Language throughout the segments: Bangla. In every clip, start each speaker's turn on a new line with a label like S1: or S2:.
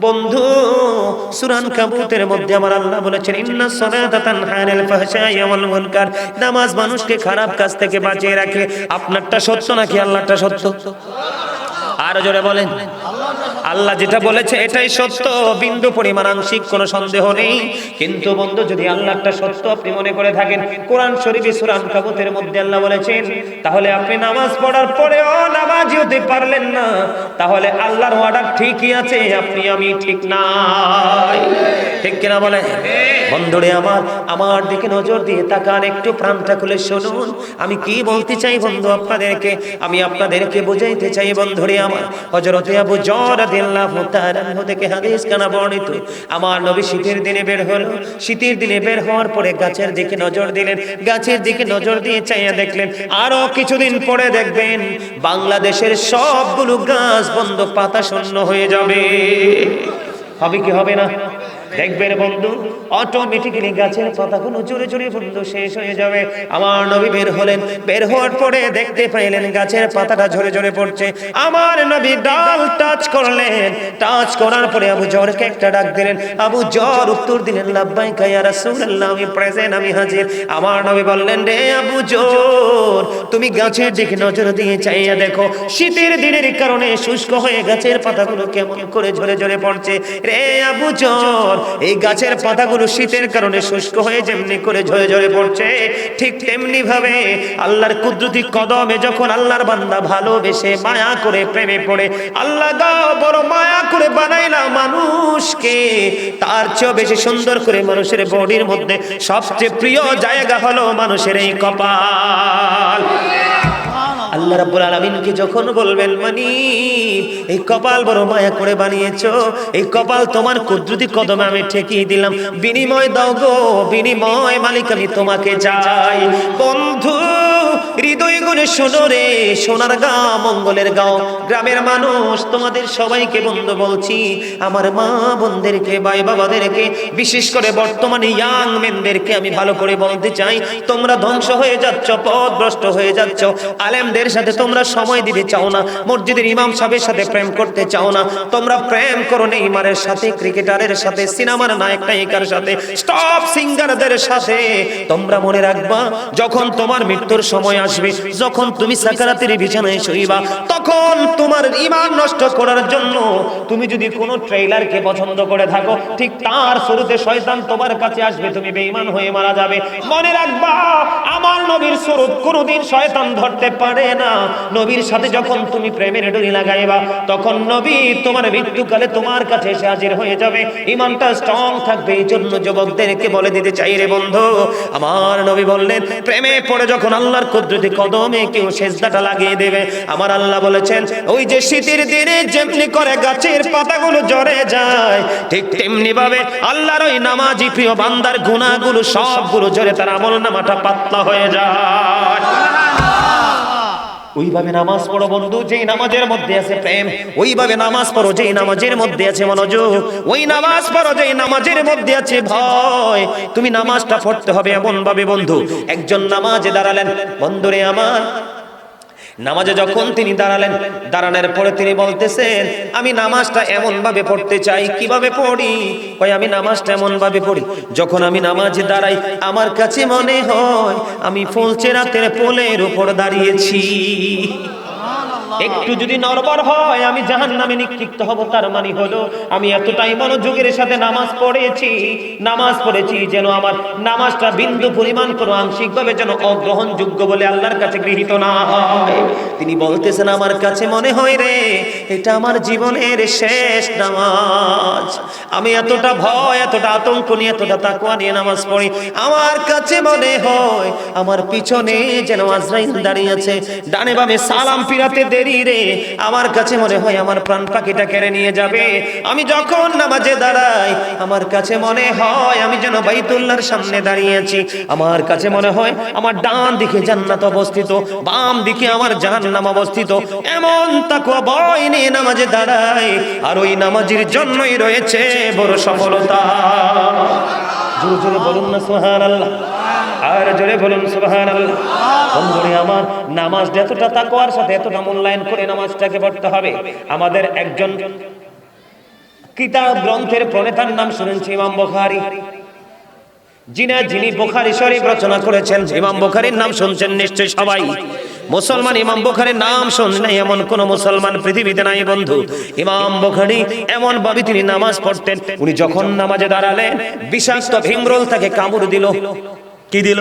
S1: বন্ধু, সূরা আনকাবুতের মধ্যে আমার আল্লাহ বলেছেন, ইন্নাস সালাতা তানহা আনিল ফাহশাই ওয়াল মুনকার। নামাজ মানুষকে খারাপ কাজ থেকে বাঁচিয়ে রাখে। আপনারটা সত্য নাকি আল্লাহরটা সত্য? আর জোরে বলেন। আল্লাহ যেটা বলেছে এটাই সত্য, বিন্দু পরিমাণ আংশিক কোনো সন্দেহ নেই। কিন্তু বন্ধু, যদি আল্লাহটা সত্য আপনি মনে করে থাকেন, কোরআন শরীফে সূরা আনকাবুতের মধ্যে আল্লাহ বলেছেন, তাহলে আপনি নামাজ পড়ার পরেও নামাজি হতে পারলেন না, তাহলে আল্লাহর ওয়াদা ঠিকই আছে, আপনি আমি ঠিক নাই। ঠিক কিনা বলে? বন্ধুরে আমার দিকে নজর দিয়ে তাকান, একটু প্রাণটা খুলে শুনুন আমি কি বলতে চাই বন্ধু আপনাদেরকে। আমি আপনাদেরকে বুঝাইতে চাই বন্ধুরে আমার। হযরত আবু যর রাদিয়াল্লাহু তাআলা আনহু থেকে হাদিস কানা বর্ণিত, আমার নবী শীতের দিনে বের হলো। শীতের দিনে বের হওয়ার পরে গাছের দিকে নজর দিলেন। গাছের দিকে নজর দিয়ে চাইয়া দেখলেন, আরো কিছুদিন পরে দেখবেন বাংলাদেশের সবগুলো গাছ বন্ধ, পাতা শূন্য হয়ে যাবে। হবে কি হবে না? দেখবেন বন্ধু, অটোমেটিক্যালি গাছের পাতাগুলো জোরে জোরে বন্ধু শেষ হয়ে যাবে। আমার নবী বের হলেন, বের হওয়ার পরে দেখতে পাইলেন গাছের পাতাটা ঝরে ঝরে পড়ছে। আমার নবী ডাল টাচ করলেন, টাচ করার পরে আবু যরকে একটা ডাক দিলেন। আবু যর উত্তর দিলেন, লাব্বাইকা ইয়া রাসূলুল্লাহ, আমি প্রেজেন্ট, আমি হাজির। আমার নবী বললেন, রে আবু যর, তুমি গাছের দিকে নজর দিয়ে চাইয়া দেখো, শীতের দিনের কারণে শুষ্ক হয়ে গাছের পাতাগুলো কেমন করে ঝরে ঝরে পড়ছে। রে আবু যর, এই গাছের পাতাগুলো শীতের কারণে শুষ্ক হয়ে যেমনি করে ঝরে ঝরে পড়ছে, ঠিক তেমনি ভাবে আল্লাহর কুদরতি কদমে যখন আল্লাহর বান্দা ভালোবেসে মায়া করে প্রেমে পড়ে, আল্লাহ বড় মায়া করে বানাইলা মানুষকে, তার চেয়ে বেশি সুন্দর করে মানুষের বডির মধ্যে সবচেয়ে প্রিয় জায়গা হলো মানুষের এই কপাল। আল্লাহ রাব্বুল আলামিনকে যখন বলবেন, মানি এই কপাল বড় মায়া করে বানিয়েছো, এই কপাল তোমার কুদরতি কদমে আমি ঠেকিয়ে দিলাম, বিনিময় দাও গো, বিনিময় মালিক আমি তোমাকে চাই। বন্ধু, হৃদয় গুনে শোনো রে, সোনার গাঁ মঙ্গলের গাঁও গ্রামের মানুষ, তোমাদের সবাইকে বন্ধু বলছি, আমার মা বোনদেরকে, ভাই বাবাদেরকে, বিশেষ করে বর্তমানে ইয়াং মেনদেরকে আমি ভালো করে বলতে চাই, তোমরা ধ্বংস হয়ে যাচ্ছ, পথভ্রষ্ট হয়ে যাচ্ছ। আলেমদের সাথে তোমরা সময় দিতে চাও না, মসজিদের ইমাম সাহেবের সাথে প্রেম করতে চাও না, তোমরা প্রেম করো নেইমারের সাথে, ক্রিকেটারের সাথে, সিনেমার নায়ক নায়িকার সাথে, স্টপ সিঙ্গারদের সাথে। তোমরা মনে রাখবা, যখন তোমার মৃত্যুর সময় আসবে, যখন তুমি সাকারাতের বিছানায় শুইবা, তখন তোমার ঈমান নষ্ট করার জন্য তুমি যদি কোনো ট্রেইলারকে পছন্দ করে থাকো, ঠিক তার শুরুতে শয়তান তোমার কাছে আসবে, তুমি বেঈমান হয়ে মারা যাবে। মনে রাখবা, আমার নবীর স্বরূপ কোনোদিন শয়তান ধরতে পারে না। নবীর সাথে যখন তুমি প্রেমের ডোরি লাগাইবা, তখন নবী তোমার মৃত্যুকালে তোমার কাছে এসে হাজির হয়ে যাবে। ঈমানটা স্ট্রং থাকবে। এই জন্য যুবকদেরকে বলে দিতে চাই রে বন্ধু, আমার নবী বললেন, প্রেমে পড়ে যখন আল্লাহর কুদরতি কদমে কেউ সেজদাটা লাগিয়ে দেবে, আমার আল্লাহ বলেছেন, ওই যে শীতের দিনে যেমনি করে গাছের পাতাগুলো ঝরে যায়, ঠিক তেমনি ভাবে আল্লাহর ওই নামাজি প্রিয় বান্দার গুনাহগুলো সবগুলো ঝরে তার আমলনামাটা পাতলা হয়ে যায়। ওইভাবে নামাজ পড়ো বন্ধু, যেই নামাজের মধ্যে আছে প্রেম। ওইভাবে নামাজ পড়ো যেই নামাজের মধ্যে আছে মনোযোগ। ওই নামাজ পড়ো যেই নামাজের মধ্যে আছে ভয়। তুমি নামাজটা পড়তে হবে এমন ভাবে বন্ধু, একজন নামাজে দাঁড়ালেন, বন্ধুরে আমার, নামাজে যখন তিনি দাঁড়ালেন, দাঁড়ানোর পরে তিনি বলতেছেন, আমি নামাজটা এমন ভাবে পড়তে চাই। কিভাবে পড়ি? কই, আমি নামাজটা এমন ভাবে পড়ি, যখন আমি নামাজে দাঁড়াই আমার কাছে মনে হয় আমি ফুলচেরাতের পোলের উপর দাঁড়িয়েছি। একটু যদি নড়বড় হয় আমি জাহান্নামে নিক্ষিপ্ত হব। তার মানে হলো আমি এতটাই মনোযোগের সাথে নামাজ পড়েছি যেন আমার নামাজটা বিন্দু পরিমাণ কোনো আংশিকভাবে যেন অগ্রহণযোগ্য বলে আল্লাহর কাছে গৃহীত না হয়। তিনি বলতেছেন, আমার কাছে মনে হয় রে, এটা আমার জীবনের শেষ নামাজ। আমি এতটা ভয়, এতটা আতঙ্ক নিয়ে, এতটা তাকওয়া নিয়ে নামাজ পড়ি, আমার কাছে মনে হয় আমার পিছনে যেন আজরাইল দাঁড়িয়ে আছে, ডানে বামে সালাম ফিরাতে দেরি রে, আমার কাছে মনে হয় আমার প্রাণ পাখিটা কেড়ে নিয়ে যাবে। আমি যখন নামাজে দাঁড়াই আমার কাছে মনে হয় আমি যেন বাইতুল্লাহর সামনে দাঁড়িয়ে আছি। আমার কাছে মনে হয় আমার ডান দিকে জান্নাত অবস্থিত, বাম দিকে আমার জাহান্নাম অবস্থিত। এমন তাকওয়া ভয় নিয়ে নামাজে দাঁড়াই, আর ওই নামাজের জন্যই রয়েছে বড় সফলতা। জোরে জোরে বলুন না সুবহানাল্লাহ, আর জোরে বলুন সুবহানাল্লাহ। বন্ধুরে আমার, নামাজটা এতটা তাকওয়ার সাথে এতটা মূল্যায়ন করে নামাজটাকে পড়তে হবে। আমাদের একজন কিতাব গ্রন্থের প্রণেতার নাম শুনেছি ইমাম বুখারী। যিনি বুখারী শরীফ রচনা করেছেন, ইমাম বুখারীর নাম শুনছেন নিশ্চয়ই সবাই। মুসলমান ইমাম বুখারীর নাম শুনে নাই এমন কোন মুসলমান পৃথিবীতে নাই বন্ধু। ইমাম বুখারী এমন ভাবে তিনি নামাজ পড়তেন, উনি যখন নামাজে দাঁড়ালেন বিষাক্ত ভীমরোল তাকে কামড় দিল। কি দিল?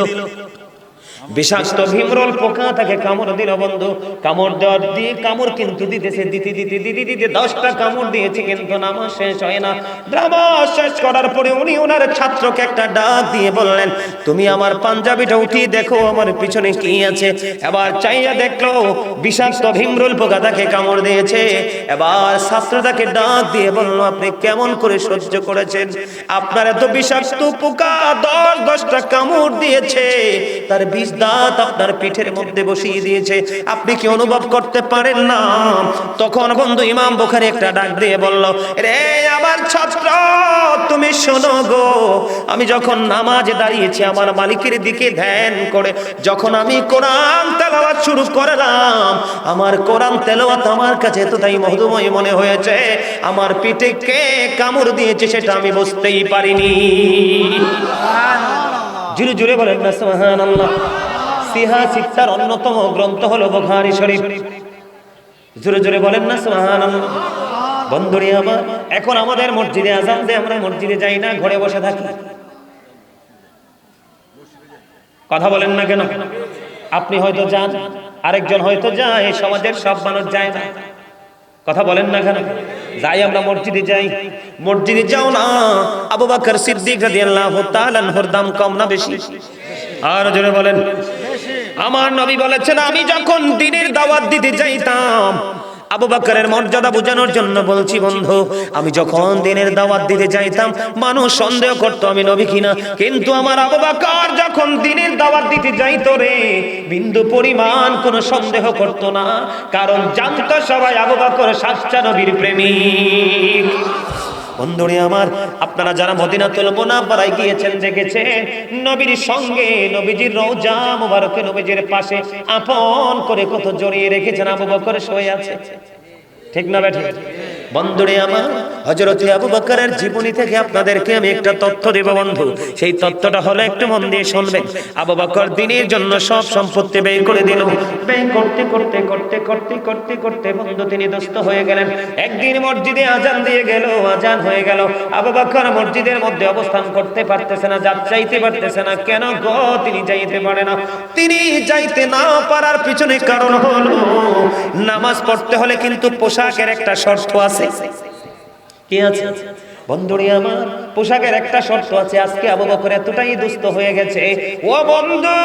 S1: বিষাক্ত ভীমরোল পোকা তাকে কামড় দিল বন্ধু। কামড় দেওয়ার দিয়ে কামড় কিন্তু দিতেছে, দিতে 10টা কামড় দিয়েছে, কিন্তু নামাজ শেষ হয় না। নামাজ শেষ করার পরে উনি ওনার ছাত্রকে একটা ডাক দিয়ে বললেন, তুমি আমার পাঞ্জাবিটা উঠিয়ে দেখো আমার পিছনে কি আছে। এবার চাইয়া দেখলো বিষাক্ত ভীমরোল পোকা তাকে কামড় দিয়েছে। এবার ছাত্র তাকে ডাক দিয়ে বলল, আপনি কেমন করে সহ্য করেছেন? আপনার এত বিষাক্ত পোকা 10টা কামড় দিয়েছে, তার বিষ দাঁত আপনার পিঠের মধ্যে বসিয়ে দিয়েছে, আপনি কি অনুভব করতে পারেন না? তখন বন্ধু ইমাম বুখারী একটা ডাক দিয়ে বলল, রে আমার ছাত্র, তুমি শোনো গো, আমি যখন নামাজে দাঁড়িয়েছি আমার মালিকের দিকে ধ্যান করে যখন আমি কোরআন তেলাওয়াত শুরু করলাম, আমার কোরআন তেলাওয়াত আমার কাছে এতটাই মধুময় মনে হয়েছে, আমার পিঠে কে কামড় দিয়েছে সেটা আমি বুঝতেই পারিনি। জোরে জোরে বলেন না সুবহানাল্লাহ। সিহা সিত্তার অন্যতম গ্রন্থ হলো বুখারী শরীফ। জোরে জোরে বলেন না সুবহানাল্লাহ। বন্ধুরে আমার, এখন আমাদের মসজিদে আযান দেয়, আমরা মসজিদে যাই না, ঘরে বসে থাকি। কথা বলেন না কেন? আপনি হয়তো যান, আরেকজন হয়তো যায়, সমাজের সব মানুষ যায় না। কথা বলেন না কেন? যাই, আমরা মসজিদে যাই। মসজিদে যাও না, আবু বকর সিদ্দিক রাদিয়াল্লাহু তাআলা আনহুর দাম কম না বেশি? আর জোরে বলেন। আমার নবী বলেছেন, আমি যখন দ্বীনের দাওয়াত দিতে যাইতাম, আবু বকরের মর্যাদা বোঝানোর জন্য বলছি বন্ধু, আমি যখন দ্বীনের দাওয়াত দিতে যাইতাম মানুষ সন্দেহ করতো আমি নবী কিনা, কিন্তু আমার আবু বকর যখন দ্বীনের দাওয়াত দিতে যাইতো রে, বিন্দু পরিমাণ কোনো সন্দেহ করতো না, কারণ জানতো সবাই আবু বকর সাচ্চা নবীর প্রেমিক। বন্ধুরে আমার, আপনারা যারা মদিনাতুল মুনাওয়ারায় গিয়েছেন দেখেছেন নবীর সঙ্গে নবীজির রওজা মুবারকে নবীজির পাশে আপন করে কত জড়িয়ে রেখেছেন আবু বকর শুয়ে আছে, ঠিক না বেঠিক? বন্ধুরে আমার, হযরত আবু বকরের জীবনী থেকে আপনাদেরকে আমি একটা তথ্য দেব বন্ধু। সেই তথ্যটা হলো, একটু মন দিয়ে শুনবেন। আবু বকর দ্বীনের জন্য সব সম্পত্তি ব্যয় করে দিল। ব্যয় করতে করতে করতে করতে করতে করতে বন্ধু তিনি দুস্থ হয়ে গেলেন। একদিন মসজিদে আজান দিয়ে গেল, আজান হয়ে গেল, আবু বকর মসজিদের মধ্যে অবস্থান করতে পারতেছে না, যাইতে পারতেছে না। কেন গো তিনি যাইতে পারে না? তিনি যাইতে না পারার পিছনে কারণ হলো, নামাজ পড়তে হলে কিন্তু পোশাকের একটা শর্ত আছে। কি আছে বন্ধুরে আমার? পোশাকের একটা শর্ত আছে। আজকে আবু বকর এতটাই দুস্থ হয়ে গেছে, ও বন্ধু,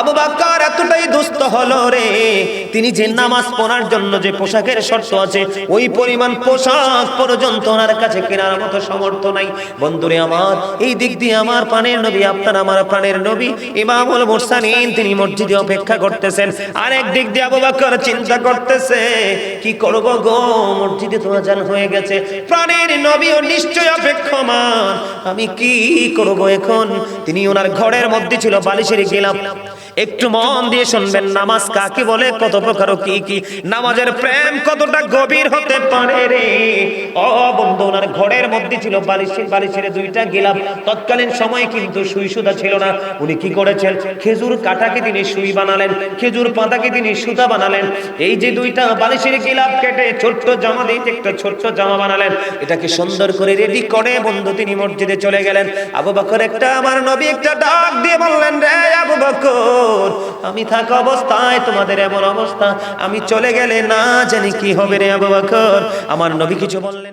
S1: আবু বকর এতটাই দুস্থ হলো রে, তিনি যে নামাজ পড়ার জন্য যে পোশাকের শর্ত আছে, ওই পরিমাণ পোশাক পর্যন্ত ওনার কাছে কেনার মতো সামর্থ্য নাই। বন্ধুরে আমার, এই দিক দিয়ে আমার প্রাণের নবী, আপনার আমার প্রাণের নবী ইমামুল মুরসালিন তিনি মসজিদে অপেক্ষা করতেছেন, আর এক দিক দিয়ে আবু বকর চিন্তা করতেছে, কি করব গো, মসজিদে তো আজান হয়ে গেছে, প্রাণের নবীও নিশ্চয় অপেক্ষমান, আমি কি করব এখন? তিনি ওনার ঘরের মধ্যে ছিল বালিশের গিলাফ। একটু মন দিয়ে শুনবেন, নামাজ কাকে বলে, কত প্রকার, কি কি নামাজের প্রেম কতটা গভীর হতে পারে রে। ও বন্ধু, ওনার ঘরের মধ্যে ছিল বালিশের 2টা গিলাফ। তৎকালীন সময় কিন্তু সুই সুতা ছিল না। উনি কি করেছেন, খেজুর কাটাকে তিনি সুই বানালেন, খেজুর পাতাকে তিনি সুতা বানালেন। এই যে 2টা বালিশের গিলাফ কেটে ছোট্ট জামা দিয়ে একটা ছোট্ট জামা বানালেন। এটাকে সুন্দর করে রেডি করে বন্ধু তিনি মসজিদে চলে গেলেন। আবু বকর আমার নবী একটা ডাক দিয়ে বললেন, রে আবু বকর, আমি থাকা অবস্থায় তোমাদের এমন অবস্থা, আমি চলে গেলে না জানি কি হবে রে আবু বকর। আমার নবী কিছু বললেন।